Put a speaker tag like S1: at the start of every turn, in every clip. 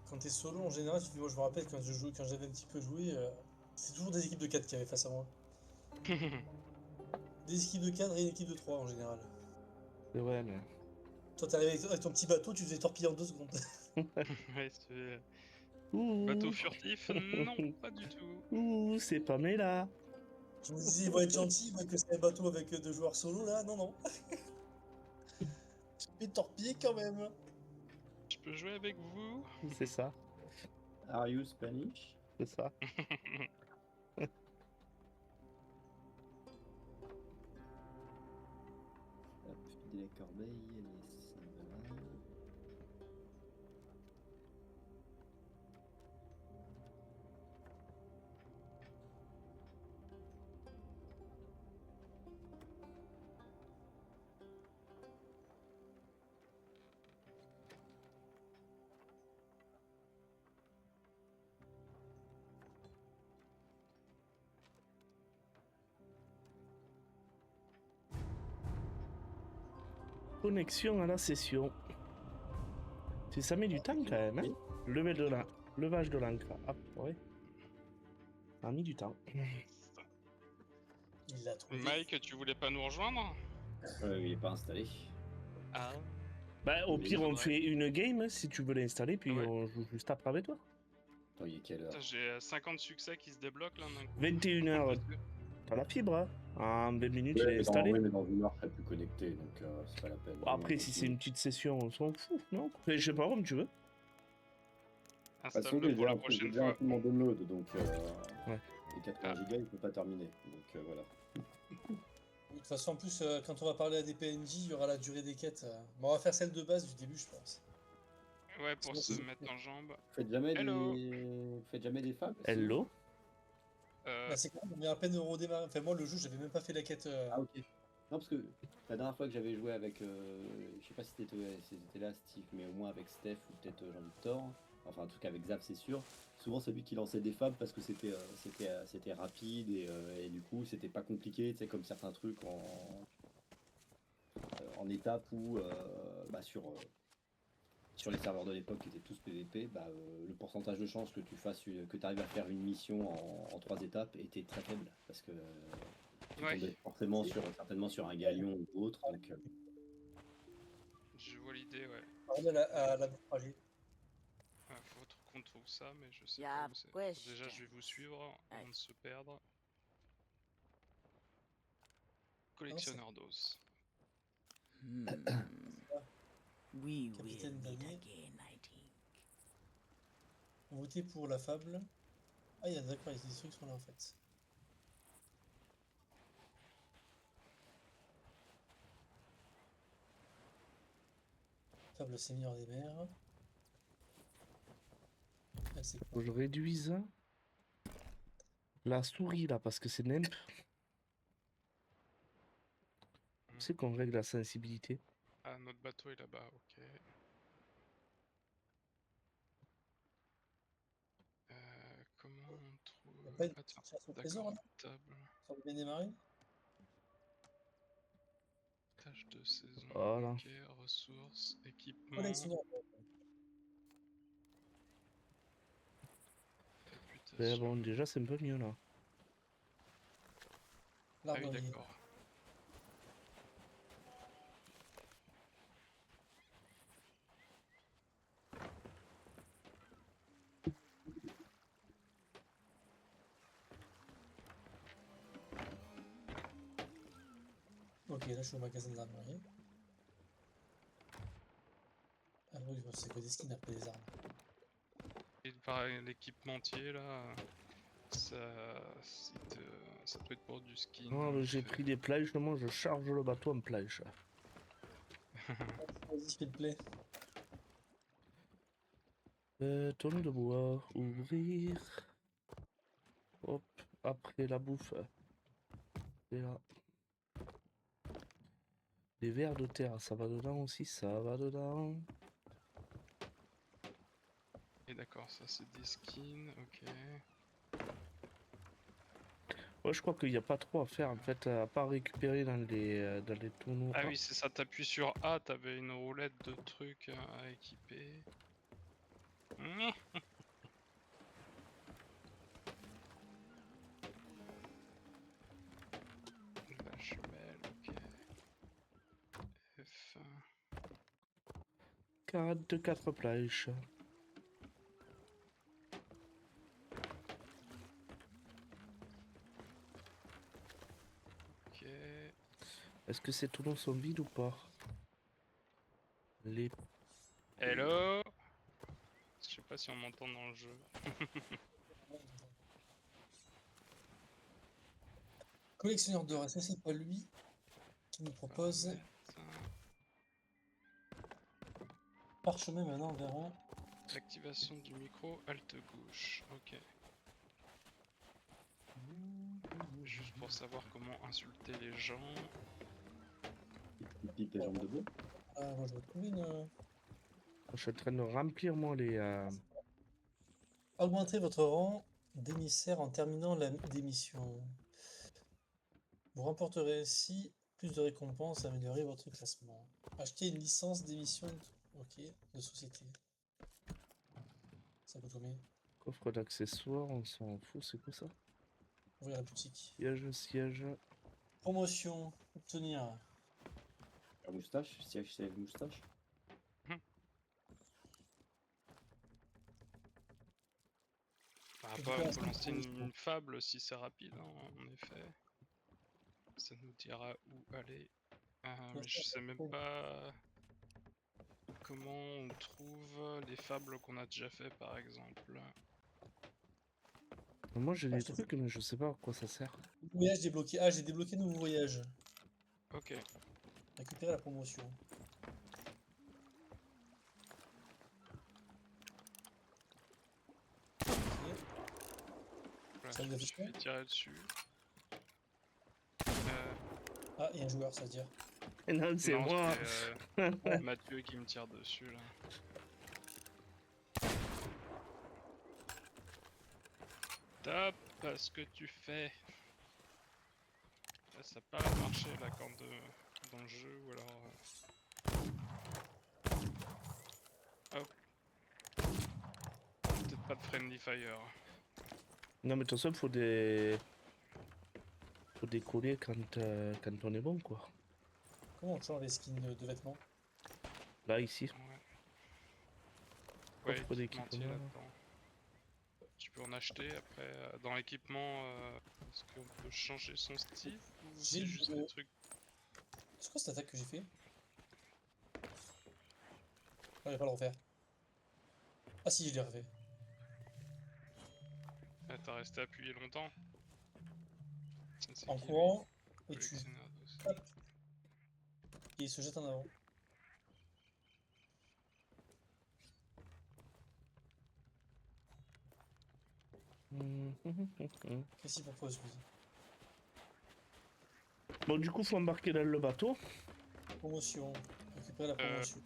S1: quand t'es solo, en général, moi je me rappelle quand j'avais un petit peu joué, c'est toujours des équipes de 4 qui avaient face à moi. Des équipes de 4 et une équipe de 3 en général.
S2: C'est vrai, mais.
S1: Toi, t'arrivais avec ton petit bateau, tu faisais torpiller en 2 secondes.
S3: Ouais, c'est... Bateau
S2: Ouh.
S3: furtif? Non, pas du tout.
S2: Ouh, c'est pas là.
S1: Je me disais, ils vont être gentils, ils voient que c'est un bateau avec 2 joueurs solo là. Non, non. Tu fais torpiller quand même.
S3: Je peux jouer avec vous?
S2: C'est ça,
S4: Are you Spanish?
S2: c'est ça.
S4: Hop, filer la corbeille, les voilà.
S2: Connexion à la session. Ça met du temps quand même, hein. Levage de l'encre. Ah, ouais. Ça a mis du temps.
S1: Il l'a trouvé.
S3: Mike, tu voulais pas nous rejoindre?
S4: Il est pas installé.
S3: Ah.
S2: Bah, au
S4: Mais
S2: pire,
S3: c'est
S2: on
S3: vrai.
S2: fait une game si tu veux l'installer, puis
S3: Ouais.
S2: on joue juste après avec toi.
S4: Attends, il est quelle heure?
S3: Putain, j'ai 50 succès qui se débloquent là d'un coup.
S2: 21h. T'as la fibre, hein. En 20 minutes, il est
S4: mais
S2: installé.
S4: mais dans une heure, je serai plus connecté, donc c'est pas la peine.
S2: Après, si c'est une petite session, on s'en fout, non? Je sais pas, comme tu veux.
S3: Installe-le pour la prochaine
S4: déjà
S3: fois.
S4: un peu mon download, donc
S2: Ouais.
S4: les 80 gigas, il peut pas terminer. Donc voilà.
S1: De toute façon, en plus, quand on va parler à des PNJ, il y aura la durée des quêtes. Bon, on va faire celle de base du début, je pense.
S3: Ouais, pour
S1: Sinon,
S3: se
S1: c'est-
S3: mettre en jambe.
S4: Faites jamais
S3: Hello.
S4: des fables?
S2: Hello.
S1: Bah, c'est quand on est à peine de redémarrer. Enfin, moi, le jeu, j'avais même pas fait la quête.
S4: Ah ok. Non, parce que la dernière fois que j'avais joué avec, je sais pas si c'était là Steve, mais au moins avec Steph ou peut-être Jean-Victor, enfin en tout cas avec Zap c'est sûr, souvent c'est lui qui lançait des fables parce que c'était rapide et du coup c'était pas compliqué, tu sais, comme certains trucs en étape ou sur les serveurs de l'époque qui étaient tous PVP, le pourcentage de chance que tu arrives à faire une mission en 3 étapes était très faible parce que tu
S3: Ouais.
S4: tombais certainement sur un galion ou autre. Donc,
S3: Je vois l'idée, ouais.
S1: Parler à la naufragée.
S3: Faut qu'on trouve ça, mais je sais
S5: Yeah,
S3: pas où c'est.
S5: question.
S3: Déjà, je vais vous suivre avant de se perdre. Collectionneur d'os.
S5: We
S1: Capitaine
S5: will meet
S1: Daniel.
S5: again, I think.
S1: Votez pour la fable. Ah, d'accord, les trucs sont là en fait. Fable Seigneur des mers. Ah, c'est
S2: Faut
S1: quoi?
S2: que je réduise la souris là, parce que c'est NEMP. C'est qu'on règle la sensibilité.
S3: Ah, notre bateau est là-bas, ok. Comment on trouve...
S1: Y'a pas une
S3: Ah tiens,
S1: chasse au trésor
S3: d'accord,
S1: là
S3: table.
S1: Ça va bien démarrer?
S3: Tâche de saison,
S2: Voilà.
S3: ok, ressources, équipement...
S1: Collectionneur.
S2: Mais
S3: Réputation...
S2: bon, déjà, c'est un peu mieux là.
S3: Ah oui,
S1: L'armurier.
S3: d'accord.
S1: Ok, là je suis au magasin de l'armurier. Ah oui, c'est que des skins après les armes.
S3: Et pareil, l'équipementier là... Ça peut être pour du skin.
S2: Oh, j'ai pris des planches, moi je charge le bateau en planche.
S1: Vas-y, s'il te plaît.
S2: Tonne de bois, ouvrir. Hop, après la bouffe. Et là. Les vers de terre, ça va dedans aussi, ça va dedans.
S3: Et d'accord, ça c'est des skins, ok.
S2: Ouais, je crois qu'il n'y a pas trop à faire en fait, à part récupérer dans les tonneaux.
S3: Ah oui, c'est ça, t'appuies sur A, t'avais une roulette de trucs à équiper. Mmh. La jumelle, ok. F.
S2: 44 plages.
S3: Ok.
S2: Est-ce que ces toulons sont vides ou pas? Les...
S3: Hello. Je sais pas si on m'entend dans le jeu.
S1: Collectionneur d'or, est-ce que c'est pas lui qui nous propose
S3: Paramètres.
S1: parchemin maintenant vers un.
S3: Activation du micro, Alt gauche. Ok. Juste pour savoir comment insulter les gens.
S4: Il pipe les jambes debout.
S1: Ah, moi je retrouve une.
S2: Je suis en train de remplir moi les...
S1: Augmentez votre rang d'émissaire en terminant la démission. Vous remporterez ainsi plus de récompenses, améliorer votre classement. Achetez une licence d'émission ok, de société. Ça coûte combien?
S2: Coffre d'accessoires, on s'en fout, c'est quoi ça?
S1: Ouvrir la boutique.
S2: Siège, siège.
S1: Promotion. Obtenir.
S4: La moustache, siège, siège, moustache.
S3: Bah, on
S1: Récupération
S3: peut
S1: de
S3: lancer
S1: promotion.
S3: une fable si c'est rapide, hein, en effet. Ça nous dira où aller. Mais je sais même pas comment on trouve les fables qu'on a déjà fait, par exemple.
S2: Moi j'ai
S1: Ah,
S2: des
S1: je te fais
S2: trucs, mais je sais pas à quoi ça sert.
S1: voyage débloqué. Ah, j'ai débloqué nouveau voyage.
S3: Ok.
S1: Récupérer la promotion. Ok.
S3: Voilà,
S1: Ça
S3: je
S1: vous
S3: me
S1: a fait
S3: suis
S1: quoi?
S3: fait tirer dessus.
S1: Ah, il y a un joueur, ça veut dire.
S2: Et non, c'est
S3: Non,
S2: moi.
S3: c'est Mathieu qui me tire dessus, là. Top, ce que tu fais. Là, ça n'a pas marché, là, quand dans le jeu, ou alors... Hop. Peut-être pas de friendly fire.
S2: Non mais de toute façon, faut des... Faut décoller quand on est bon, quoi.
S1: Comment on change les skins de vêtements?
S2: Là, ici.
S3: Ouais. Ouais,
S2: Coffre
S3: équipementier
S2: d'équipement.
S3: là-dedans. Tu peux en acheter après. Dans l'équipement, est-ce qu'on peut changer son style ou
S1: J'ai
S3: c'est juste des
S1: le...
S3: trucs.
S1: C'est quoi cette attaque que j'ai fait? Je vais pas le refaire. Ah si, je l'ai refait.
S3: Ah, t'as resté appuyé longtemps? Ça, c'est
S1: En
S3: qui lui?
S1: courant, et tu
S3: Collectionneur de...
S1: tapes et il se jette en avant. Qu'est-ce qu'il propose lui?
S2: Bon, du coup, faut embarquer dans le bateau.
S1: Promotion. Récupérer la promotion.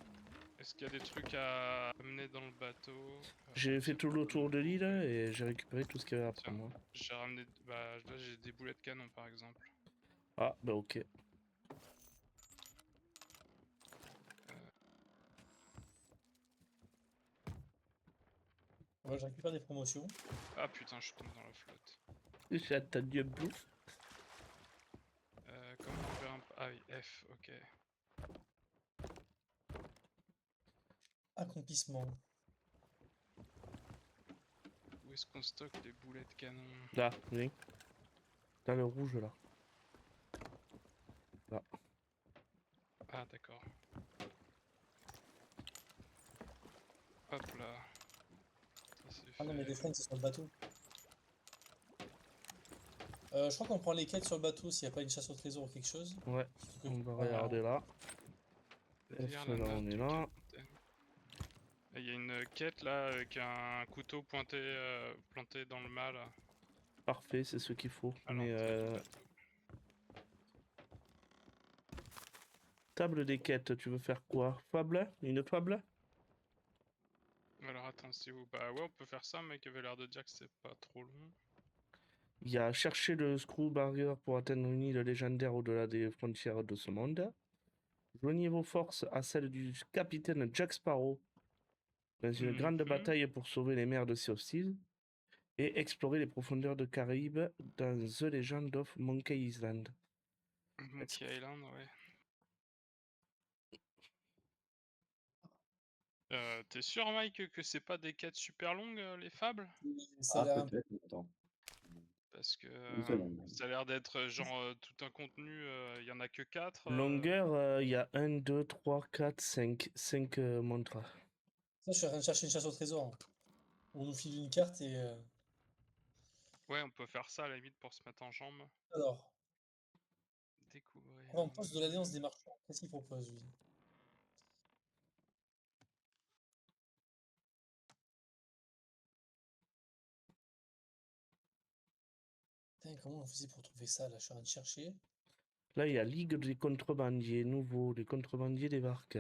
S3: Est-ce qu'il y a des trucs à amener dans le bateau?
S2: J'ai fait
S3: C'est
S2: tout
S3: pas
S2: le tour de
S3: vraiment
S2: l'île
S3: mauvais.
S2: et j'ai récupéré tout ce qu'il y avait à
S3: Tiens,
S2: prendre.
S3: j'ai ramené. Bah là, j'ai des boulets de canon par exemple.
S2: Ah, bah ok.
S1: Ouais, je récupère des promotions.
S3: Ah putain, je suis tombé dans la flotte.
S2: J'ai attendu un bouffe.
S3: Comment on fait un. Ah oui, F, ok.
S1: Accomplissement.
S3: Où est-ce qu'on stocke les boulets de canon?
S2: Là, viens. Dans le rouge, là. Là.
S3: Ah d'accord. Hop là. Ça c'est
S1: Ah non, mais
S3: fait.
S1: des fringues, c'est sur le bateau. Je crois qu'on prend les quêtes sur le bateau s'il n'y a pas une chasse au trésor ou quelque chose.
S2: Ouais,
S1: Que-
S2: on va
S1: Ah,
S2: regarder là.
S3: Lire
S2: F,
S3: la
S2: là,
S3: note
S2: on est
S3: du
S2: là.
S3: capitaine. Et il y a une quête là avec un couteau pointé, planté dans le mât là,
S2: Parfait, c'est ce qu'il faut.
S3: à
S2: Mais
S3: l'entrée du bateau.
S2: table des quêtes, tu veux faire quoi? Fable? Une fable?
S3: Alors attends, c'est où? Bah ouais, on peut faire ça, mec avait l'air de dire que c'est pas trop long.
S2: Il y a chercher le Screw Barrier pour atteindre une île légendaire au-delà des frontières de ce monde. Joignez vos forces à celles du capitaine Jack Sparrow dans une grande
S3: Mhm.
S2: bataille pour sauver les mers de Sea of Thieves et explorer les profondeurs de Caraïbes dans The Legend of Monkey Island.
S3: Monkey Island, ouais. T'es sûr, Mike, que c'est pas des quêtes super longues, les fables?
S1: Ça a
S4: Ah,
S1: l'air un peu.
S4: peut-être, attends.
S3: Parce que
S4: Une seconde.
S3: ça a l'air d'être genre tout un contenu, il y en a que 4.
S2: Longueur, il y a 1, 2, 3, 4, 5. 5 montres.
S1: Ça, je suis en train de chercher une chasse au trésor. On nous file une carte et.
S3: Ouais, on peut faire ça à la limite pour se mettre en jambes.
S1: Alors,
S3: Découvrir.
S1: avant-poste de l'Alliance des marchands. Qu'est-ce qu'il propose, lui? Putain, comment on faisait pour trouver ça là? Je suis en train de chercher.
S2: Là, il y a Ligue des contrebandiers, nouveau, les contrebandiers débarquent.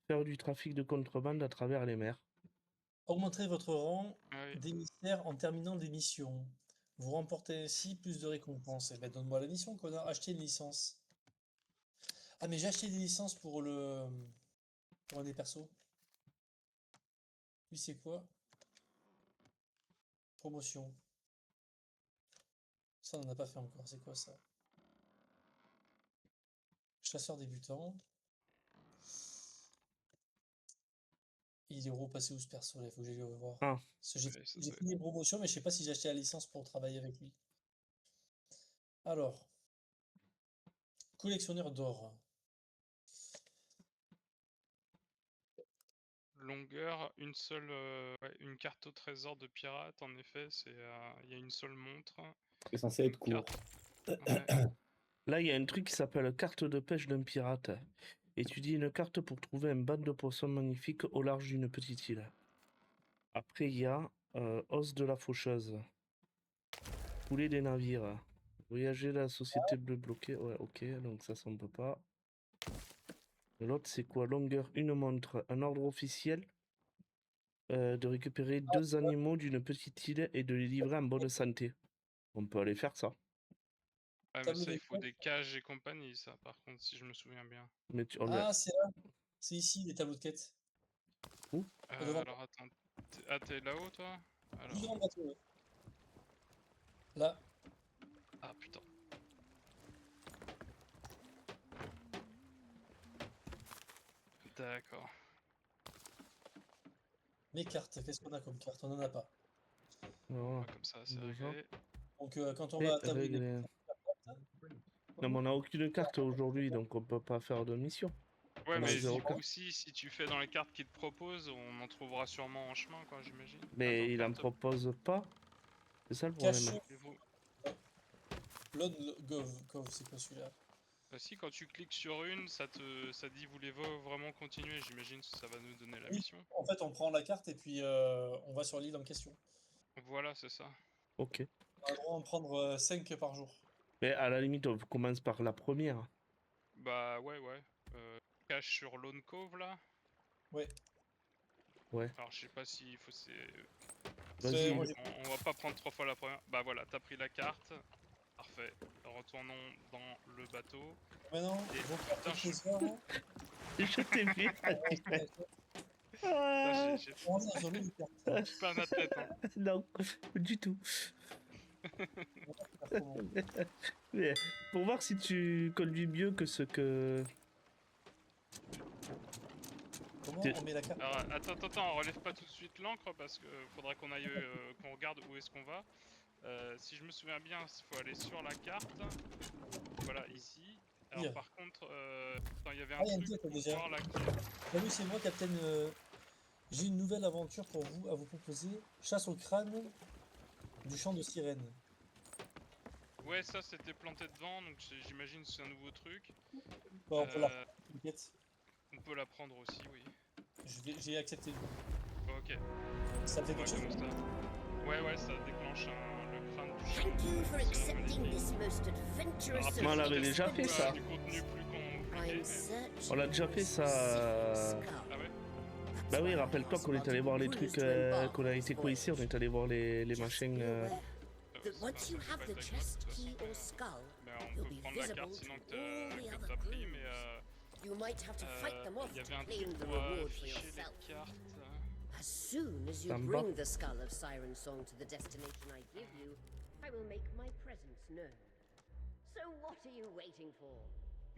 S2: Faire du trafic de contrebande à travers les mers.
S1: Augmenterez votre rang
S3: Ah oui.
S1: d'émissaire en terminant des missions. Vous remportez ainsi plus de récompenses. Eh ben, donne-moi la mission, connard. Acheter une licence. Ah, mais j'ai acheté des licences pour le. Pour un des persos. Lui, c'est quoi? Promotion. Ça, on n'en a pas fait encore. C'est quoi ça? Chasseur débutant. Il est repassé où ce perso là? Il faut que j'aille le revoir.
S2: Ah.
S1: Parce que j'ai
S3: Ouais, ça
S1: j'ai
S3: doit-
S1: fait des promotions, mais je sais pas si j'ai acheté la licence pour travailler avec lui. Alors, collectionneur d'or.
S3: Longueur, une seule, ouais, une carte au trésor de pirate, en effet, il y a une seule montre.
S4: C'est censé être court.
S3: Ouais.
S2: Là, il y a un truc qui s'appelle carte de pêche d'un pirate. Étudie une carte pour trouver un banc de poissons magnifique au large d'une petite île. Après, il y a os de la faucheuse. Poulet des navires. Voyager la société bleue bloquée. Ouais, ok, donc ça on peut pas. L'autre, c'est quoi? Longueur, une montre. Un ordre officiel de récupérer 2 animaux d'une petite île et de les livrer en bonne santé. On peut aller faire ça.
S3: Ouais, mais
S1: Tableau
S3: ça,
S1: des
S3: il faut
S1: comptes.
S3: des cages et compagnie, ça, par contre, si je me souviens bien.
S2: Mais on le-
S1: Ah, c'est là. C'est ici, les tableaux de quête. devant.
S3: Alors, attends. T'es là-haut, toi?
S1: Juste devant
S3: Alors.
S1: le bateau, ouais. Là.
S3: Ah, putain. D'accord.
S1: Mes cartes, qu'est-ce qu'on a comme carte? On n'en a pas.
S2: Voilà.
S3: Comme ça, c'est
S2: Déjà.
S3: réglé.
S1: Donc, quand on
S2: Et
S1: va à tableau des
S2: réglé.
S1: comptes,
S2: Non, mais on n'a aucune carte aujourd'hui, donc on peut pas faire de mission.
S3: Ouais,
S2: On a
S3: mais
S2: zéro
S3: du
S2: carte.
S3: coup, si tu fais dans les cartes qu'il te propose, on en trouvera sûrement en chemin, quoi, j'imagine.
S2: Mais
S3: Attends,
S2: il en
S3: carte-
S2: propose pas. C'est ça le problème.
S1: cache
S3: voulez-vous-
S1: Lone Gov, c'est quoi celui-là?
S3: Si, quand tu cliques sur une, ça dit voulez-vous vraiment continuer, j'imagine que ça va nous donner la
S1: Oui.
S3: mission.
S1: En fait, on prend la carte et puis on va sur l'île en question.
S3: Voilà, c'est ça.
S2: Ok.
S1: On a le droit d'en prendre 5 par jour.
S2: Mais à la limite, on commence par la première.
S3: Bah ouais. Cache sur Lone Cove, là.
S1: Ouais.
S2: Ouais.
S3: Alors, je sais pas s'il faut...
S2: Vas-y.
S1: moi,
S3: on va pas prendre 3 fois la première. Bah voilà, t'as pris la carte. Parfait. Retournons dans le bateau.
S1: Maintenant,
S3: Et
S1: je vais
S3: putain,
S1: faire
S3: je-
S1: quelque chose.
S2: Je t'ai vu.
S3: Putain, j'ai
S1: On va sur l'île de carte.
S3: pas ma tête, hein.
S2: Non, du tout.
S1: On va faire comment?
S2: Mais pour voir si tu conduis mieux que ce que...
S1: Comment
S2: T'es-
S1: on met la carte?
S3: Alors, attends, on relève pas tout de suite l'encre parce que faudra qu'on aille, qu'on regarde où est-ce qu'on va. Si je me souviens bien, il faut aller sur la carte. Voilà, ici. Alors
S1: Hier.
S3: par contre, attends, il y avait un
S1: Ah, il y a une
S3: truc
S1: quête,
S3: pour
S1: déjà.
S3: voir la
S1: Salut, c'est moi, Captain. J'ai une nouvelle aventure pour vous à vous proposer. Chasse au crâne du chant de sirène.
S3: Ouais, ça c'était planté devant, donc j'imagine que c'est un nouveau truc.
S1: Bah, on peut la
S3: Euh,
S1: t'inquiète.
S3: on peut la prendre aussi, oui.
S1: J'ai accepté.
S3: Ok.
S1: Ça fait
S3: Ouais,
S1: quelque chose?
S3: comme ça. Ouais, ça déclenche le crâne du chien.
S5: Thank you for
S3: C'est
S5: accepting
S3: magnifique.
S5: this most adventurous
S3: Ah,
S5: of
S2: mais on l'avait déjà fait,
S5: expeditions.
S2: ça.
S3: Du contenu plus compliqué.
S5: I'm
S3: mais-
S5: searching
S2: On l'a déjà fait,
S5: for a
S2: ça.
S5: specific skull.
S3: Ah ouais.
S5: That's
S2: Bah oui,
S5: why I
S2: rappelle-toi
S5: asked
S2: qu'on est allé
S5: multiple
S2: voir les
S5: rulers
S2: trucs,
S5: to embark
S2: qu'on
S5: on
S2: a
S5: this
S2: été quoi ici, on
S5: voyage.
S2: est allé voir les
S5: Just
S2: machines.
S5: be aware
S3: C'est
S5: that once you
S3: pas
S5: have the
S3: avec
S5: chest
S3: moi, de toute
S5: key
S3: façon,
S5: or
S3: mais,
S5: skull,
S3: mais
S5: you'll
S3: on peut
S5: be
S3: prendre la
S5: visible
S3: carte sinon
S5: to
S3: que
S5: all the
S3: t'as
S5: other
S3: pris,
S5: crew. You might have to fight them off
S3: il y
S5: to
S3: avait un
S5: claim
S3: truc
S5: the
S3: pour
S5: reward for
S3: afficher
S5: yourself.
S3: les cartes.
S5: As soon as you
S2: Samba.
S5: bring the skull of Siren Song to the destination I give you, I will make my presence known. So what are you waiting for?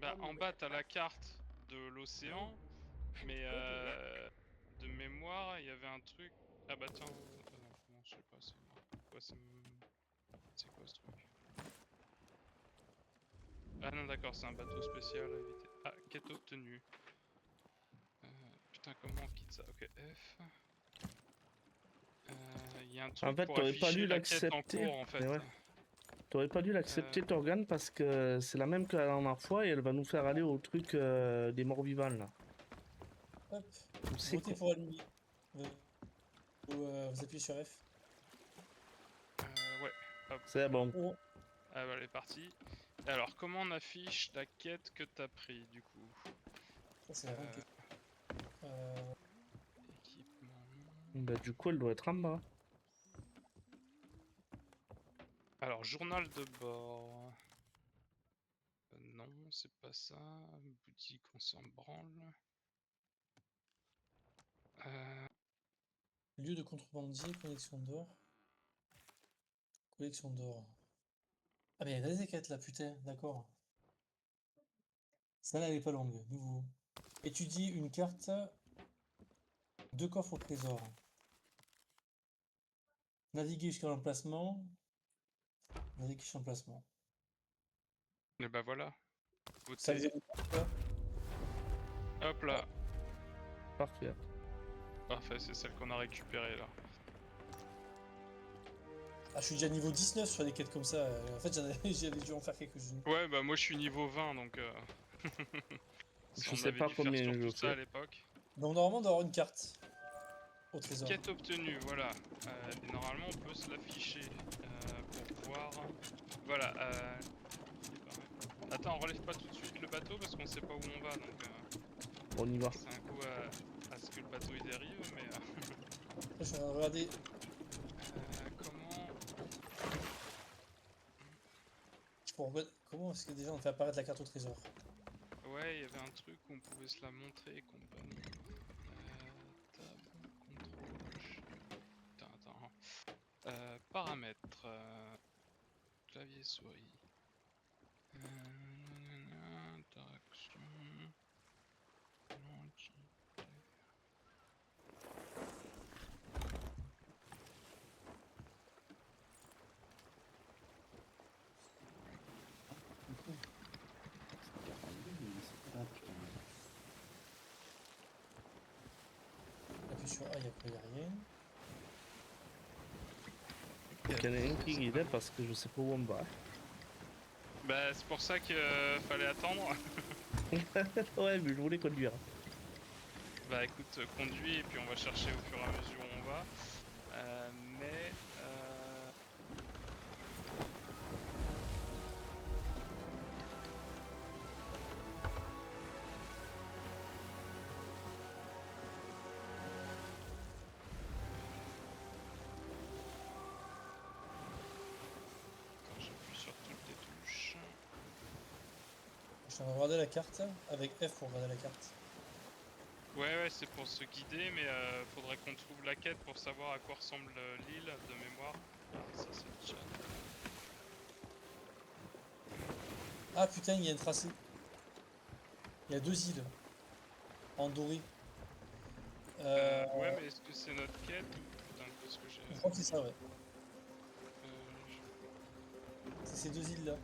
S3: Bah,
S5: Come
S3: en
S5: with
S3: bas,
S5: the
S3: t'as la
S5: quest.
S3: carte de l'océan, mais
S5: Good luck.
S3: de mémoire, il y avait un truc. Ah bah tiens, non, comment je sais pas, c'est moi. Quoi, c'est quoi ce truc? Ah non, d'accord, c'est un bateau spécial à éviter. Ah, quête obtenue. Putain, comment on quitte ça? Ok, F. Il y a un
S2: En
S3: truc
S2: fait,
S3: pour
S2: t'aurais pas
S3: afficher
S2: dû
S3: la quête en
S2: l'accepter.
S3: cours en fait.
S2: Mais ouais. T'aurais pas dû l'accepter, Torgan, parce que c'est la même que la dernière fois et elle va nous faire aller au truc des morts vivants là.
S1: Hop,
S2: C'est
S1: votez
S2: con.
S1: pour allumer. Vous appuyez sur F.
S3: Ouais, hop.
S2: C'est bon.
S1: Oh,
S3: Ah bah elle est partie. Alors, comment on affiche la quête que t'as pris du coup?
S1: ça c'est la grande question. Euh,
S3: Équipement.
S2: Bah, du coup, elle doit être en bas.
S3: Alors, journal de bord. Non, c'est pas ça. Boutique, on s'en branle.
S1: lieu de contrebandier, collection d'or. Collection d'or. Ah mais il y a des quêtes là, putain, d'accord. Celle-là elle est pas longue, nouveau. Étudier une carte, 2 coffres au trésor. Naviguer jusqu'à l'emplacement. Naviguer jusqu'à l'emplacement.
S3: Et bah voilà.
S1: Ça vous
S3: Votez.
S1: a quoi?
S3: Hop là.
S2: Parfait.
S3: Parfait, c'est celle qu'on a récupérée là.
S1: Ah, je suis déjà niveau 19 sur des quêtes comme ça. En fait, j'avais dû en faire quelques-unes.
S3: Ouais, bah moi je suis niveau 20 donc. Si
S2: Je
S3: on
S2: sais
S3: avait
S2: pas
S3: dû faire
S2: combien
S3: surtout
S2: je
S3: ça à
S2: fais.
S3: l'époque.
S1: Donc normalement, on doit avoir une carte au trésor.
S3: Quête obtenue, voilà. Et normalement on peut se l'afficher pour voir. Voilà. Attends, on relève pas tout de suite le bateau parce qu'on sait pas où on va donc.
S2: On y va.
S3: C'est un coup à ce que le bateau il dérive, mais
S1: Je suis en train de regarder.
S3: comment.
S1: Comment est-ce que déjà on fait apparaître la carte au trésor?
S3: Ouais, il y avait un truc où on pouvait se la montrer et compagnie. Tab, contrôle, putain, attends. Paramètres, clavier souris. Interaction. Lentille.
S4: Ah putain.
S1: Appuie sur A, il n'y a rien.
S2: Faut qu'il y en ait un qui guide parce que je sais pas où on va.
S3: Bah, c'est pour ça qu'il fallait attendre.
S2: Ouais, mais je voulais conduire.
S3: Bah, écoute, conduis et puis on va chercher au fur et à mesure où on va. Mais. Attends, j'appuie sur toutes les touches.
S1: Je suis en train de regarder la carte avec F pour regarder la carte.
S3: Ouais, c'est pour se guider, mais faudrait qu'on trouve la quête pour savoir à quoi ressemble l'île de mémoire. Ça, c'est le chat.
S1: Ah putain, il y a un tracé. Il y a 2 îles en doré.
S3: Ouais, mais est-ce que c'est notre quête ou putain, qu'est-ce que j'ai.
S1: Je crois que c'est ça, ouais.
S3: Je-
S1: C'est ces 2 îles là.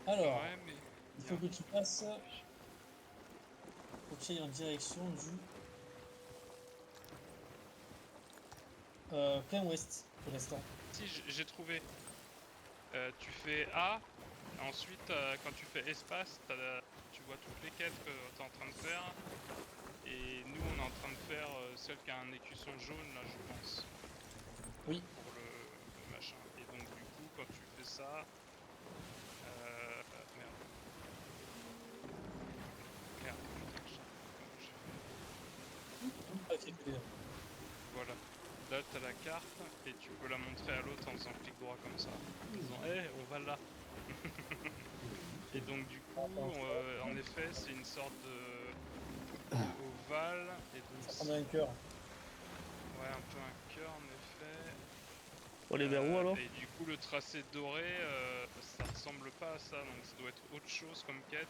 S1: Alors,
S3: Ouais, mais.
S1: il
S3: y a
S1: faut
S3: un
S1: que tu
S3: truc.
S1: passes. Faut que tu ailles en direction du plein ouest pour l'instant.
S3: Si, j'ai trouvé. Tu fais A, ensuite quand tu fais espace, tu vois toutes les quêtes que tu es en train de faire. Et nous on est en train de faire celle qui a un écusson jaune là je pense.
S1: Oui.
S3: Pour le machin. Et donc du coup quand tu fais ça. Merde. Merde, putain, comment j'ai fait.
S1: Ok,
S3: Voilà. Là t'as la carte et tu peux la montrer à l'autre en faisant clic droit comme ça. En disant on va là. Et donc du coup, en effet, c'est une sorte ovale. Et donc,
S1: Ça prendrait un cœur.
S3: ouais, un peu un cœur en effet.
S2: On les vers où alors?
S3: Et du coup, le tracé doré, ça ressemble pas à ça, donc ça doit être autre chose comme quête.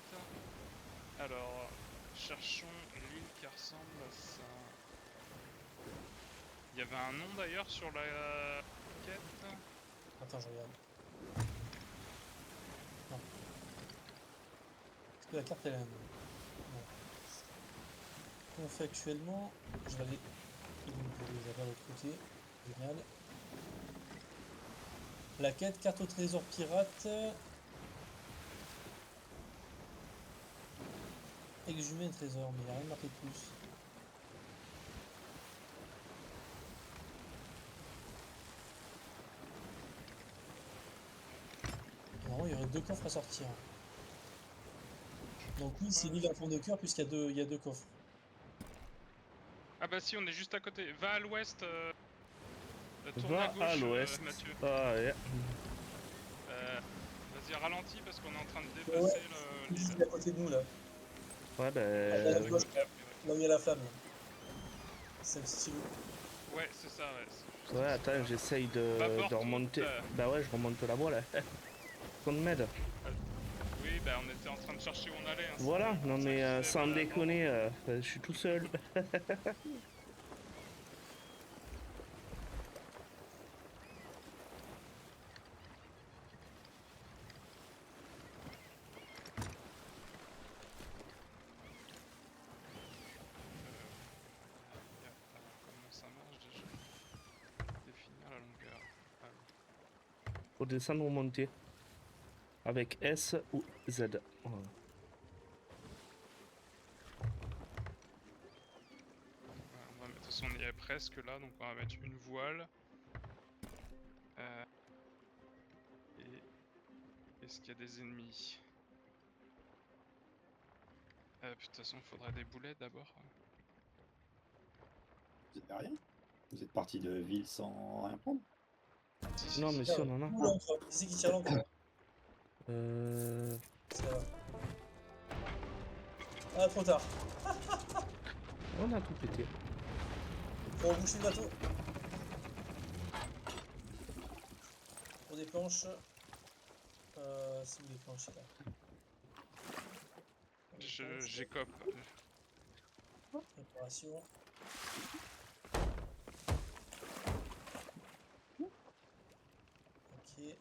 S3: Alors, cherchons l'île qui ressemble à ça. Il y avait un nom d'ailleurs sur la quête.
S1: Attends, je regarde. Non. Est-ce que la carte elle a un nom? Non. Ce qu'on fait actuellement, je vais aller. Donc, je vais vers l'autre côté. Génial. La quête carte au trésor pirate. Exhumer un trésor, mais il n'y a rien marqué de plus. Normalement, il y aurait 2 coffres à sortir. Donc oui, c'est l'île en fond de cœur puisqu'il y a deux coffres.
S3: Ah bah si, on est juste à côté. Va à l'ouest, tourne
S2: Va
S3: à gauche,
S2: à l'ouest.
S3: Mathieu.
S2: Ah, ouais.
S3: Vas-y, ralentis parce qu'on est en train de
S1: Ouais,
S3: dépasser
S1: l'île
S3: l'île.
S1: qui est à côté de nous là.
S2: Ouais,
S1: À
S2: ben.
S1: la
S3: De
S1: gauche,
S3: côté, ok,
S1: là où il y a la flamme. Là. C'est un stylo.
S3: ouais, c'est ça, ouais. C'est juste
S2: Ouais,
S3: ça.
S2: attends, j'essaye
S3: Bâbord
S2: de remonter.
S3: toute.
S2: Bah ouais, je remonte la voie là. Qu'on m'aide.
S3: Oui, bah on était en train de chercher où on allait. Hein,
S2: Voilà,
S3: c'était
S2: non
S3: pour ça
S2: mais
S3: que je disais,
S2: sans
S3: voilà,
S2: déconner, je suis tout seul.
S3: alors, comment ça marche déjà? Définir la longueur. Ah oui.
S2: Faut descendre ou monter. Avec S ou Z. Voilà.
S3: Ouais, on va mettre, de toute façon, on y est presque là, donc on va mettre une voile. Et est-ce qu'il y a des ennemis? De toute façon, il faudrait des boulets d'abord.
S4: Vous avez rien? Vous êtes parti de ville sans rien prendre?
S3: Si,
S2: Non
S3: si,
S2: mais
S3: si.
S2: si on en a.
S1: Où l'encre? Qui c'est qui tire l'encre?
S2: Euh...
S1: C'est là-bas. Ah, trop tard.
S2: On a tout pété.
S1: Faut reboucher le bateau. Pour des planches. C'est où les planches là?
S3: J'écope.
S1: Préparation. Ok.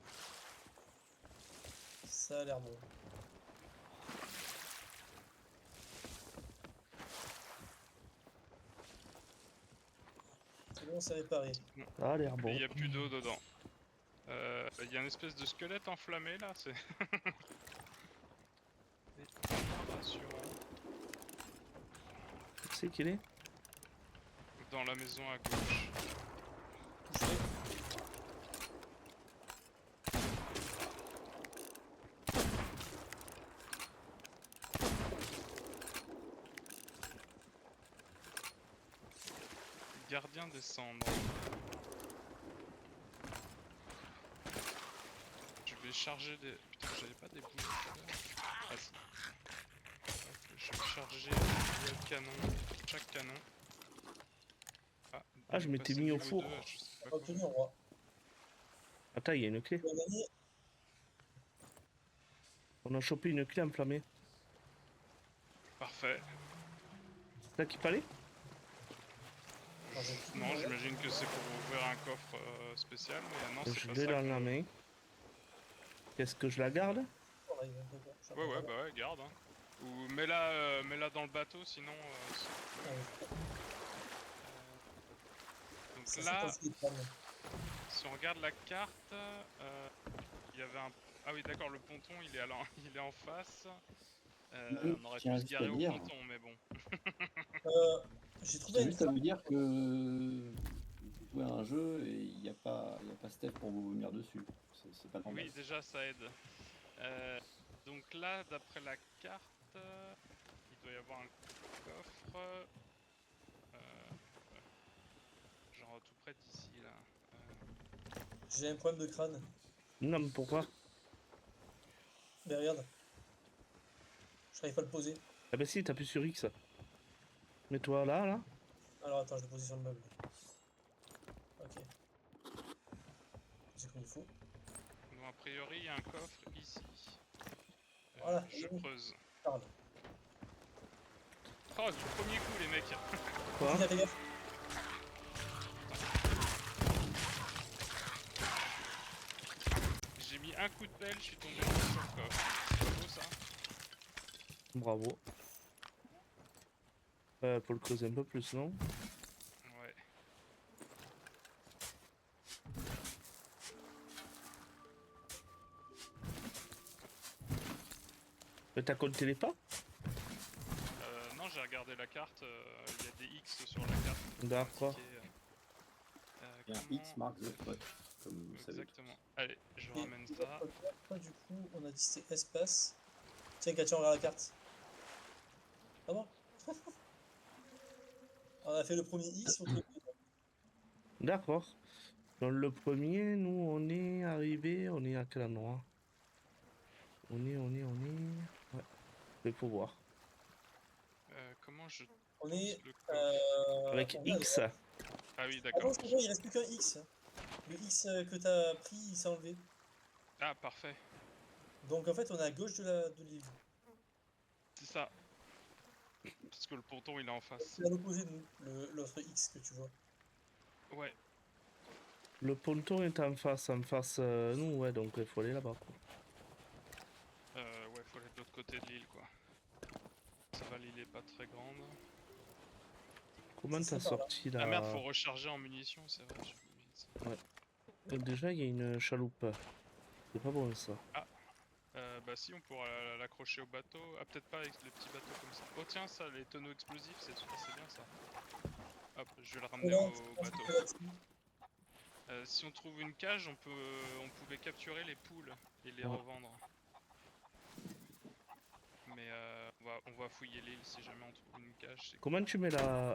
S1: Ça a l'air bon. C'est bon, c'est réparé.
S2: Ça a l'air bon.
S3: Il n'y a plus d'eau dedans. Il y a une espèce de squelette enflammé là, c'est. Rassurant.
S2: C'est qu'il est?
S3: Dans la maison à gauche.
S1: Touché.
S3: Gardien des cendres. Je vais charger des. Putain, j'avais pas des boules tout à l'heure. Ah si. Hop, je vais charger le canon. Chaque canon.
S2: Ah, je
S3: on est
S2: m'étais
S3: passé
S2: mis au
S3: niveau
S2: four.
S3: 2 à je sais pas
S1: Obtenu
S3: comment.
S1: en roi.
S2: Attends, il y a une clé.
S1: On a gagné.
S2: On a chopé une clé enflammée.
S3: Parfait.
S2: C'est ça qu'il fallait?
S1: Alors, j'ai plus de
S3: Non,
S1: moyens.
S3: j'imagine que c'est pour ouvrir un coffre spécial, mais non, c'est
S2: Je
S3: pas
S2: l'ai
S3: ça.
S2: dans la main. Qu'est-ce que je la garde?
S1: Pareil, d'accord, je suis
S3: Ouais, ouais,
S1: d'accord.
S3: bah ouais, garde. Hein. Ou mets-la dans le bateau, sinon.
S1: Ah oui.
S3: Donc
S1: Ça, c'est
S3: là,
S1: pour le ski de panne.
S3: si on regarde la carte, il y avait un. Ah oui, d'accord, le ponton il est, il est en face.
S4: Oui,
S3: On aurait
S4: je tiens
S3: pu se
S4: juste à
S3: garer au
S4: dire.
S3: ponton, mais bon.
S1: J'ai
S4: Je
S1: trouvé
S4: tiens
S1: une
S4: juste à
S1: trappe.
S4: vous dire que vous jouez à un jeu et il n'y a pas Steph pour vous vomir dessus. C'est pas normal.
S3: Oui, déjà ça aide. Donc là, d'après la carte, il doit y avoir un coffre. Genre tout près d'ici là.
S1: J'ai un problème de crâne.
S2: Non, mais pourquoi?
S1: Mais regarde. Je n'arrive pas à le poser.
S2: Ah bah si, t'appuies sur X. Mets-toi là, là.
S1: Alors attends, je le pose sur le meuble. Ok. C'est comme il faut.
S3: Donc a priori, il y a un coffre ici.
S1: Voilà,
S3: Je
S1: il est où?
S3: creuse.
S1: Parle.
S3: Oh, du premier coup, les mecs.
S2: Quoi?
S1: Fais gaffe.
S3: J'ai mis un coup de pelle, je suis tombé sur le coffre. C'est pas beau ça?
S2: Bravo. Faut le creuser un peu plus, non?
S3: Ouais.
S2: T'as compté les pas?
S3: Non, j'ai regardé la carte. Il y a des X sur la carte.
S2: D'accord.
S3: indiqué,
S4: Et un X marque the spot, comme vous savez.
S3: Exactement. Allez, je
S1: Et
S3: ramène ça.
S1: toi, du coup, on a dit c'était espace. Tiens, Katia, on regarde la carte. Ah bon? On a fait le premier X, faut que le
S2: D'accord. Dans le premier, nous, on est arrivé. On est à quel endroit? On est. Ouais, il faut voir.
S3: Comment je
S1: On
S3: pose
S1: est.
S3: le coffre?
S2: Avec
S1: On est à
S2: X.
S3: Ah oui,
S1: Ah
S3: d'accord.
S1: bon, c'est bon, il reste plus qu'un X. Le X que t'as pris, il s'est enlevé.
S3: Ah, parfait.
S1: Donc en fait, on est à gauche de l'île.
S3: C'est ça. Parce que le ponton, il est en face.
S1: C'est à l'opposé de nous, l'autre X que tu vois.
S3: Ouais.
S2: Le ponton est en face nous, ouais, donc il faut aller là-bas, quoi.
S3: Ouais, faut aller de l'autre côté de l'île, quoi. Ça va, l'île est pas très grande.
S2: Comment
S1: C'est
S2: t'as
S1: par là.
S2: sorti
S3: Ah merde,
S2: la...
S3: faut recharger en munitions, c'est vrai. J'ai oublié ça.
S2: Déjà, il y a une chaloupe. C'est pas bon, ça.
S3: Bah si, on pourra l'accrocher au bateau. Ah, peut-être pas avec les petits bateaux comme ça. Oh tiens, ça, les tonneaux explosifs, c'est bien ça. Hop, je vais le ramener
S1: Voilà,
S3: au bateau. Si on trouve une cage, on pouvait capturer les poules et les
S2: Ouais.
S3: revendre. Mais on va fouiller l'île si jamais on trouve une cage.
S2: Comment tu mets la...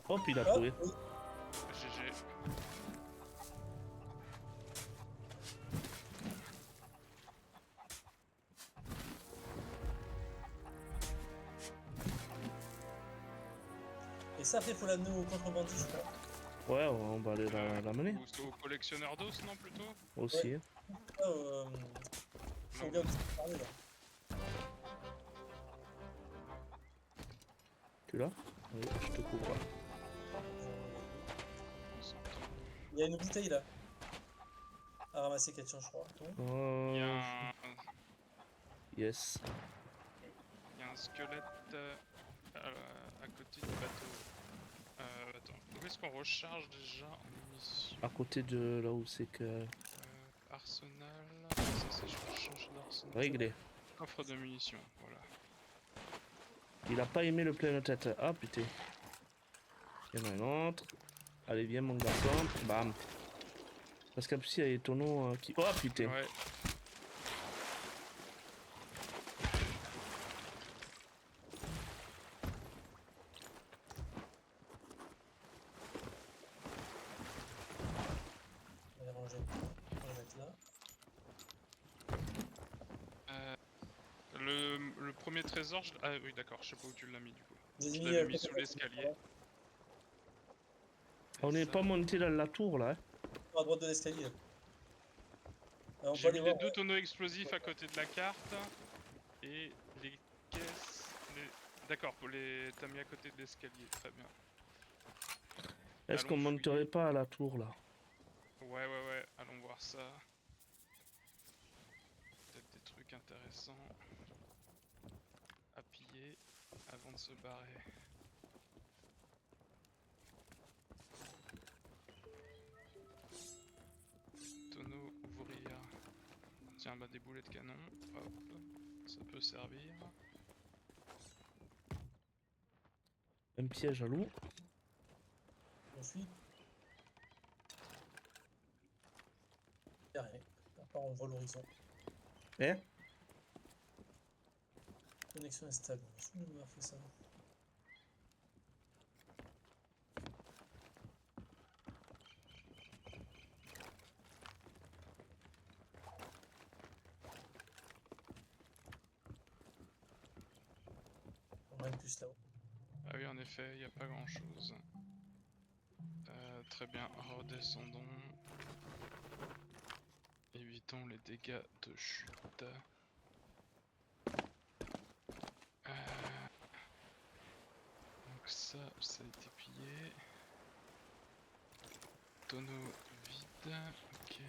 S2: Hop, il a
S1: Hop,
S2: trouvé.
S1: oui.
S3: GG.
S1: Et ça, après, faut l'amener au contrebandier, je crois.
S2: Ouais, on va aller la mener.
S3: Ou au collectionneur d'os, non, plutôt?
S2: Aussi.
S1: Ouais. Ah, faut
S3: Non.
S1: bien parler là.
S2: Tu l'as? Oui, je te couvre.
S1: Il y a une bouteille là. À ramasser, Katia, je crois. Non
S3: Il y a
S2: Euh... Yes.
S3: il y a un squelette à côté du bateau. Attends, où est-ce qu'on recharge déjà en munitions?
S2: À côté de là où c'est que...
S3: Arsenal. Ça, c'est je recharge d'arsenal.
S2: Réglé.
S3: Coffre de munitions, voilà.
S2: Il a pas aimé le plein tête. Ah, putain. Il y en a un autre. Allez, viens, mon garçon. Bam. Parce qu'en plus, il y a les tonneaux qui... Oh, putain.
S3: Ouais.
S1: On va les ranger. On va les mettre là.
S3: Le premier trésor, ah oui d'accord, je sais pas où tu l'as mis du coup.
S1: J'ai
S3: Je
S1: mis,
S3: l'avais mis sous l'escalier.
S2: On n'est pas monté dans la tour, là.
S1: À droite de l'escalier. On peut
S3: J'ai
S1: aller
S3: mis les
S1: voir.
S3: deux tonneaux explosifs à côté de la carte. Et les caisses... D'accord, t'as mis à côté de l'escalier, très bien.
S2: Est-ce
S3: Allons
S2: qu'on monterait
S3: fouiller.
S2: pas à la tour, là?
S3: Ouais, allons voir ça. Peut-être des trucs intéressants à piller avant de se barrer. Tonneau ouvrir. Tiens, bah des boulets de canon. Hop, ça peut servir.
S2: Un piège à loup.
S1: On suit. Y'a rien. À part on voit l'horizon.
S2: Eh?
S1: Connexion instable. Je suis de m'avoir fait ça. On va plus là-haut.
S3: Ah oui, en effet, il n'y a pas grand chose. Très bien, redescendons. Évitons les dégâts de chute. Donc ça a été pillé. Tonneau vide, ok.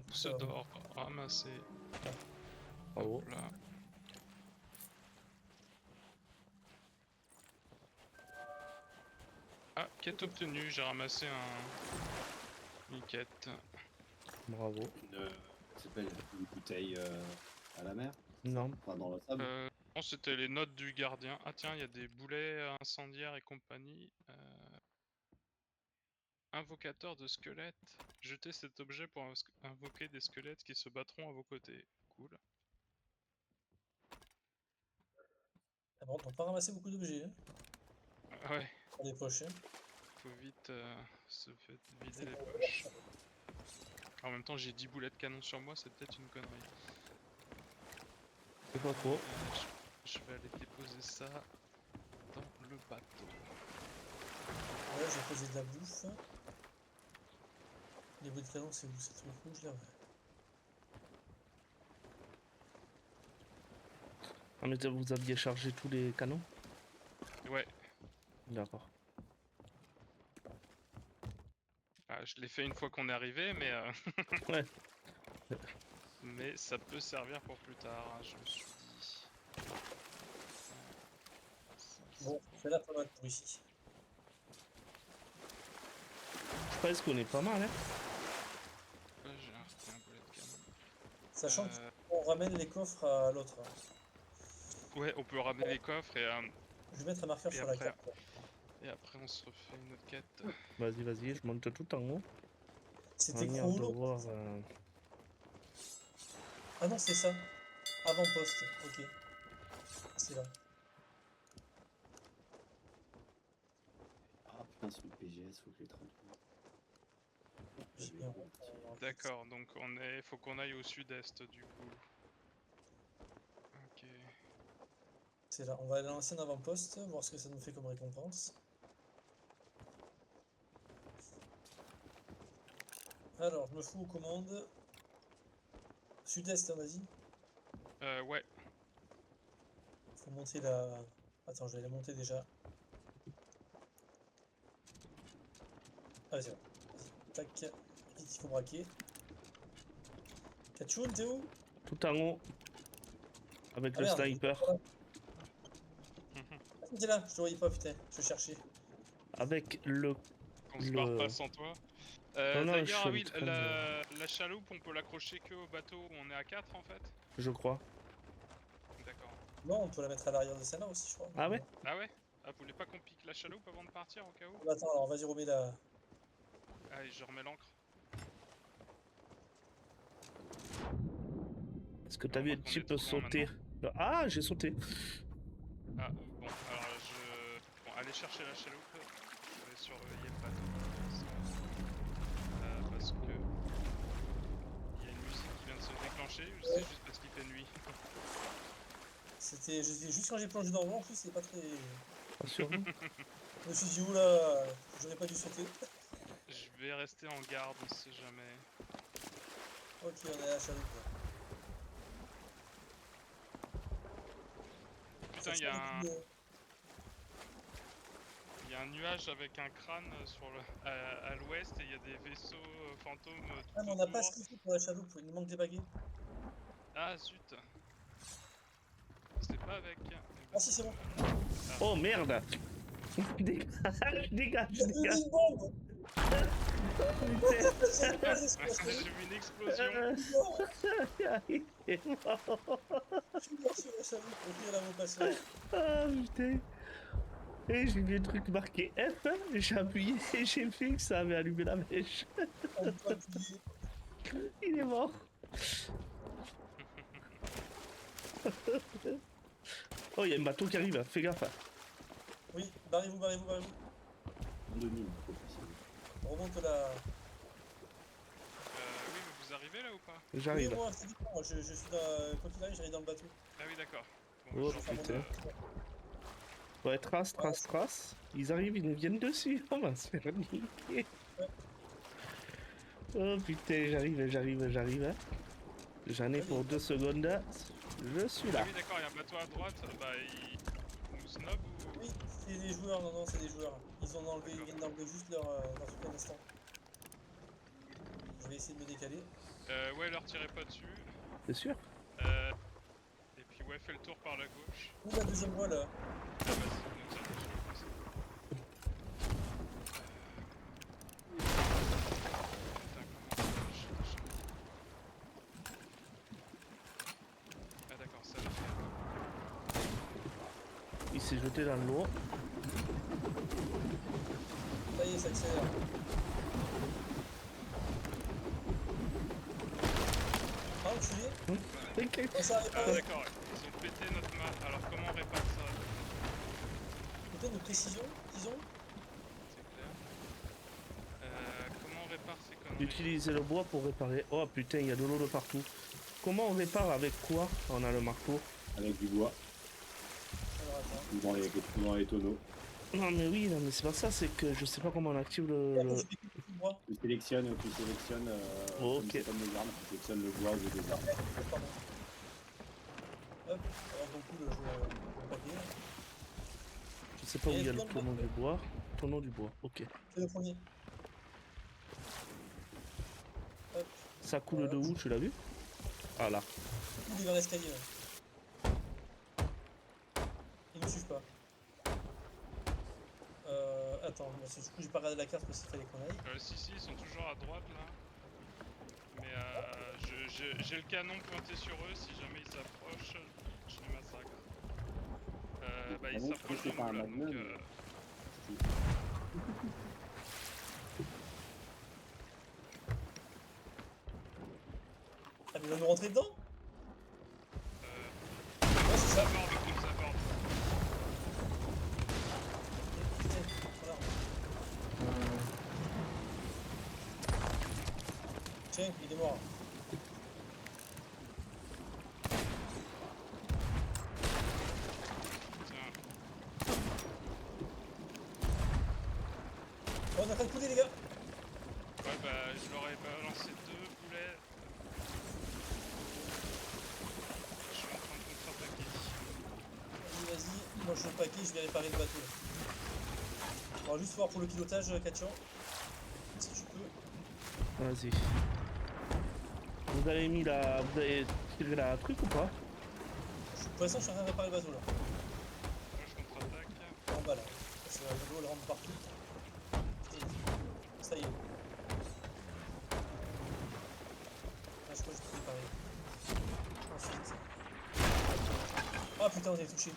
S3: Tout ça dort ramasser.
S2: Bravo.
S3: Hop là. Ah, quête obtenue, j'ai ramassé une quête.
S2: Bravo.
S4: Ça s'appelle une bouteille à la mer.
S2: Non.
S4: Enfin, dans le sable.
S3: Non, c'était les notes du gardien. Ah tiens, il y a des boulets incendiaires et compagnie. Invocateur de squelettes. Jetez cet objet pour invoquer des squelettes qui se battront à vos côtés. Cool.
S1: Ah bon, on peut pas ramasser beaucoup d'objets hein,
S3: Ouais,
S1: dans les poches. Hein.
S3: faut vite se vider les poches. En même temps, j'ai 10 boulets de canon sur moi, c'est peut-être une connerie.
S2: C'est pas faux.
S3: Je vais aller déposer ça dans le bateau.
S1: Ouais, j'ai posé de la bouffe. Les bouts de canon, c'est où? C'est le truc rouge là, ouais.
S2: Ah, mais vous aviez chargé tous les canons?
S3: Ouais,
S2: D'accord.
S3: je l'ai fait une fois qu'on est arrivé, mais
S2: Ouais.
S3: mais ça peut servir pour plus tard, hein, je me suis dit.
S1: Bon, ça a l'air pas mal pour ici.
S2: Je pense qu'on est pas mal, hein.
S3: J'ai repris un boulet de canon.
S1: Sachant qu'on ramène les coffres à l'autre.
S3: Ouais, on peut ramener les coffres et
S1: Je vais mettre un marqueur
S3: Et
S1: sur
S3: après-
S1: la carte.
S3: et après on se refait une autre quête.
S2: Vas-y, vas-y, je monte tout en haut.
S1: C'était
S2: Manière de
S1: Crollo.
S2: voir.
S1: Ah non, c'est ça. Avant-poste, ok. C'est là.
S4: Ah putain, sur le PGS, faut que je les traduise.
S1: J'ai bien.
S3: D'accord, donc faut qu'on aille au sud-est du coup. Ok.
S1: C'est là. On va aller lancer un avant-poste, voir ce que ça nous fait comme récompense. Alors, je me fous aux commandes. Sud-est, on a dit.
S3: Ouais.
S1: Faut monter la. Attends, je vais la monter déjà. Ah, vas-y, vas-y. Tac. Vite, il faut braquer. Kachoun, t'es où?
S2: Tout en haut. Avec
S1: Ah
S2: le
S1: merde,
S2: sniper.
S1: Ah, t'es là, je te voyais pas, putain. Je cherchais.
S2: Avec le.
S3: On se barre pas sans toi.
S2: Non, non, je
S3: D'ailleurs,
S2: suis
S3: ah
S2: en
S3: oui,
S2: train
S3: la chaloupe, on peut l'accrocher que au bateau où on est à 4 en fait.
S2: Je crois.
S3: D'accord.
S1: Non, on peut la mettre à l'arrière de celle-là aussi, je crois.
S2: Ah ouais?
S3: Ah ouais? Ah, vous voulez pas qu'on pique la chaloupe avant de partir au cas où?
S1: Bah, attends, alors vas-y, remets la.
S3: Allez, je remets l'ancre.
S2: Est-ce que
S3: Non,
S2: t'as vu
S3: par
S2: un
S3: contre, on est
S2: type
S3: trop loin
S2: sauter? Ah, j'ai sauté.
S3: Ah, bon, alors Bon, allez chercher la chaloupe. Je vais surveiller le bateau. Parce que... Il y a une musique qui vient de se déclencher, ou c'est juste parce qu'il fait nuit?
S1: C'était juste quand j'ai plongé dans l'eau, en plus, c'est pas très.
S2: Pas sûr. Non.
S1: Je me suis dit, oula, j'aurais pas dû sauter.
S3: Je vais rester en garde, on sait jamais.
S1: Ok, on est à la chaloupe. là.
S3: Putain,
S1: Ça
S3: il y a
S1: sent
S3: un...
S1: le coup de-
S3: Il y a un nuage avec un crâne sur à l'ouest et il y a des vaisseaux fantômes tout
S1: Ah, mais on n'a pas
S3: autour.
S1: ce qu'il faut pour la chaloupe, il nous manque des baguettes.
S3: Ah zut! C'était pas avec.
S1: Ah, si, c'est bon.
S2: Oh merde! Dégage, dégage,
S1: J'ai mis
S2: dégage.
S1: une bombe!
S3: J'ai vu une explosion!
S1: Je suis mort sur la chaloupe, ok, là, mon passeur.
S2: Ah putain! Et j'ai vu un truc marqué F, j'ai appuyé et j'ai vu que ça avait allumé la mèche.
S1: On peut appuyer.
S2: Il il est mort. Oh, il y a un bateau qui arrive, fais gaffe.
S1: Oui, barrez-vous, barrez-vous, barrez-vous.
S4: En 2000, faut préciser.
S1: On remonte là.
S3: Oui, mais vous arrivez là ou pas?
S1: Oui,
S2: J'arrive.
S1: moi, c'est différent. Moi, je suis dans. Quoi qu'il arrive, j'arrive dans le bateau.
S3: Ah oui, d'accord.
S2: Oh,
S3: j'en
S1: Enfin,
S3: doute,
S2: putain. Ouais, trace. Ils arrivent, ils nous viennent dessus. On va se faire niquer.
S1: Ouais.
S2: Oh putain, j'arrive. J'en ai
S1: Vas-y.
S2: pour 2 secondes. Je suis
S3: Ah
S2: là.
S3: oui, d'accord, il y a un bateau à droite. Bah, il nous snob ou.
S1: Oui, c'est des joueurs, non, non, c'est des joueurs. Ils
S3: D'accord.
S1: viennent d'enlever juste leur truc un instant. Je vais essayer de me décaler.
S3: Ouais, leur tirez pas dessus.
S2: C'est sûr.
S3: Et puis, ouais, fais le tour par la gauche.
S1: Où la deuxième voie là?
S3: Ah, bah, c'est comme ça, je le pense. Putain, comment je- Ah, d'accord, ça va faire.
S2: Il s'est jeté dans l'eau.
S1: Ça y est, ça accélère. Ah, enculé.
S2: T'inquiète.
S1: Oh, ça arrive
S3: Ah,
S1: pas.
S3: d'accord, ils ont pété notre map. Alors, comment on répare ça?
S1: Peut-être de précision, disons.
S3: C'est clair. Comment on répare ces conneries?
S2: Utiliser le bois pour réparer. Oh putain, il y a de l'eau de partout. Comment on répare avec quoi? On a le marteau.
S4: Avec du bois,
S1: Alors attends.
S4: ou dans les tonneaux.
S2: Non mais oui, non mais c'est pas ça, c'est que je sais pas comment on active
S1: Et après,
S2: le...
S1: je vais cliquer sur le bois.
S4: Tu sélectionnes,
S2: Oh,
S4: comme
S2: ok.
S4: c'est comme les armes, tu sélectionnes le bois au lieu des armes.
S1: Pardon. Hop, alors donc coup, le papier.
S2: Je sais pas où
S1: Et
S2: il y a le
S1: dans le
S2: tonneau du bois. Tonneau du bois, ok.
S1: C'est le premier. Hop,
S2: Ça coule de où, tu l'as vu? Ah là.
S1: il est dans l'escalier. Là. Ils ne me suivent pas. Attends, moi, du coup j'ai pas regardé la carte parce qu'il fallait qu'on aille.
S3: Si, ils sont toujours à droite là. Mais j'ai le canon pointé sur eux. Si jamais ils s'approchent, je les massacre. Bah, ils
S4: canon,
S3: s'approchent
S4: c'est
S3: de
S4: pas
S3: nous
S4: un
S3: là.
S4: magnum.
S3: Donc,
S1: Ah mais il va nous rentrer dedans?
S3: euh,
S1: Ouais c'est ça.
S3: ça aborde, donc ça aborde.
S1: Putain, voilà. Tiens, il est mort.
S3: Tiens.
S1: Oh, on a pas de couler les gars.
S3: Ouais, bah, je leur ai balancé 2 boulets. Je suis en train de contre-attaquer.
S1: Vas-y, moi je suis au paquet, je vais réparer le bateau. Là. On va juste voir pour le pilotage, Katian. Si tu peux.
S2: Vas-y. Vous avez mis la... Vous avez tiré la truc ou pas?
S1: Pour l'instant, je suis en train de réparer le bateau là.
S3: Moi, je contre-attaque.
S1: En bas là. Parce que l'eau elle rentre partout. Et ça y est. Ah, je crois que je peux réparer. Ensuite. Ah putain, on est touché.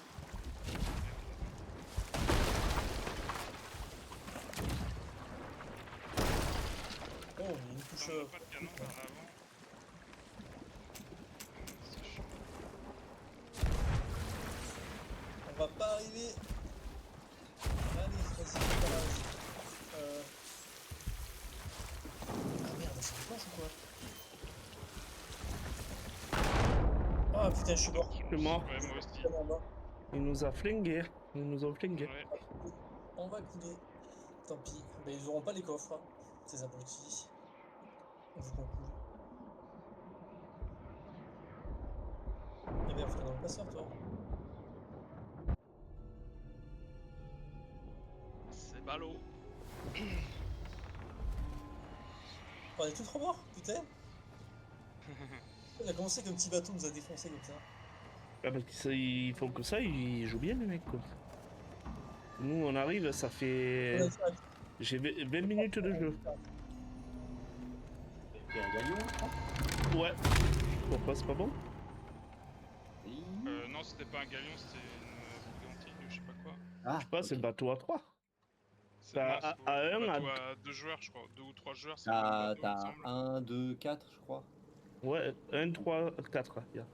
S1: Oh, il y a une touche.
S3: Putain, on a pas de canon par là avant. C'est chiant.
S1: On va pas arriver. Allez, vas-y, barrage. Ah merde, c'est une planche ou quoi? Ah putain, je suis mort.
S2: Je suis mort.
S3: Ouais, moi aussi.
S1: Tellement mort.
S2: Il nous a flingué. Ils nous ont flingué.
S3: Ouais.
S1: On va couler. Tant pis. Ben, ils auront pas les coffres, hein, ces abrutis. Vu qu'on coule. Eh bien, faut dans le passeur, toi.
S3: C'est ballot.
S1: On est tous trop morts, putain. Il a commencé comme petit bateau, nous a défoncé comme ça.
S2: Ah parce qu'ils font que ça, ils jouent bien les mecs quoi. Nous on arrive, ça
S1: On
S2: fait...
S1: a fait
S2: J'ai 20 minutes de jeu.
S4: C'est un galion, je crois.
S2: Ouais. Pourquoi c'est pas bon?
S3: Non, c'était pas un galion, c'était une brigantine ou je sais pas quoi.
S4: Ah,
S2: Je sais pas, c'est le bateau à 3.
S3: C'est
S2: T'as
S3: non, c'est
S2: un,
S3: bateau
S2: à-
S3: à 2 joueurs, je crois. 2 ou 3 joueurs, c'est le même bateau, il me
S4: T'as
S3: semble.
S4: 1, 2, 4, je crois.
S2: Ouais, 1, 3, 4. Il y a.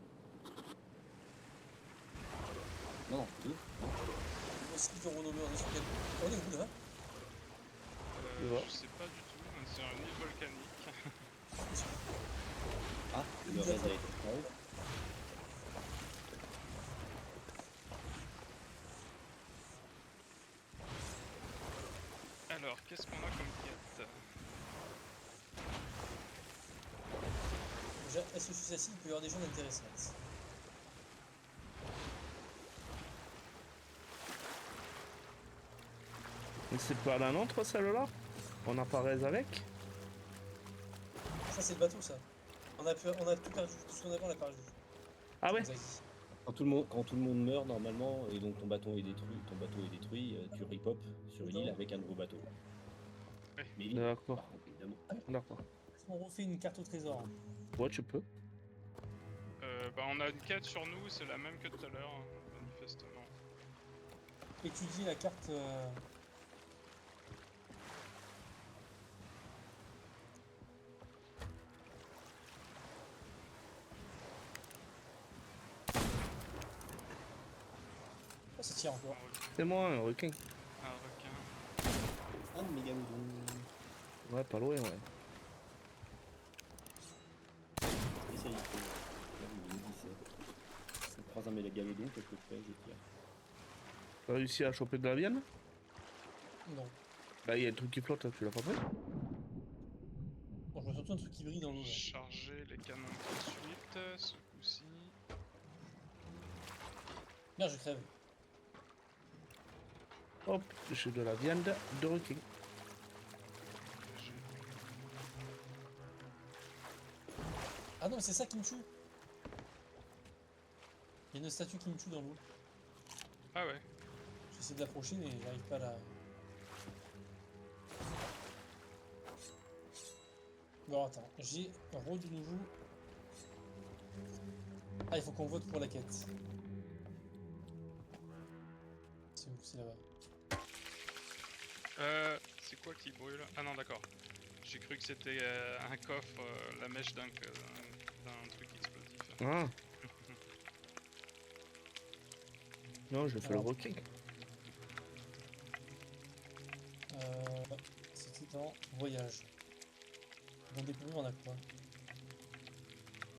S4: Non, 2.
S1: Moi aussi, je renommé, on est sur quel... On est où là?
S2: Tu vois.
S3: Je sais pas du tout, on est sur une île volcanique.
S4: Ah, le reste a été en haut.
S3: Alors, qu'est-ce qu'on a comme quête?
S1: Déjà, est-ce que sur celle-ci, il peut y avoir des choses intéressantes?
S2: Mais c'est pas la nôtre celle-là? On apparaît avec?
S1: Ça, c'est le bateau, ça. On a tout perdu. Tout ce qu'on avait, on l'a perdu.
S2: Ah ouais?
S1: Zaki.
S4: Quand tout le monde meurt normalement et donc ton bateau est détruit, tu repop sur une île avec un nouveau bateau.
S3: Ouais.
S4: Mais vite,
S2: D'accord.
S4: par contre, évidemment.
S2: D'accord.
S1: Est-ce qu'on refait une carte au trésor?
S2: Ouais, tu peux.
S3: Bah, on a une quête sur nous, c'est la même que tout à l'heure, hein, manifestement.
S1: Étudier la carte... Oh, ça tire encore.
S2: C'est moi, un requin.
S3: Un requin.
S4: Un mégalodon.
S2: Ouais, pas loin, ouais.
S4: Essaye. Là, il est 17. On croise un mégalodon, qu'est-ce que je fais? Je tire.
S2: T'as réussi à choper de la viande?
S1: Non.
S2: Bah, il y a un truc qui flotte, tu l'as pas fait?
S1: Bon, je vois surtout un truc qui brille dans l'eau, là.
S3: Charger les canons tout de suite, ce coup-ci.
S1: Merde, je crève.
S2: Hop, j'ai de la viande de requin.
S3: J'ai-
S1: Ah non, c'est ça qui me tue. Il y a une statue qui me tue dans l'eau.
S3: Ah ouais.
S1: J'essaie d'approcher, mais j'arrive pas à la... Bon, attends. J'ai re de nouveau... Ah, il faut qu'on vote pour la quête. C'est où? C'est là-bas.
S3: C'est quoi qui brûle? Ah non, d'accord. J'ai cru que c'était un coffre, la mèche d'un truc explosif.
S2: Ah. Non, j'ai fait le
S1: Alors.
S2: requin.
S1: C'était dans voyage. Bon, découvrir, on a quoi?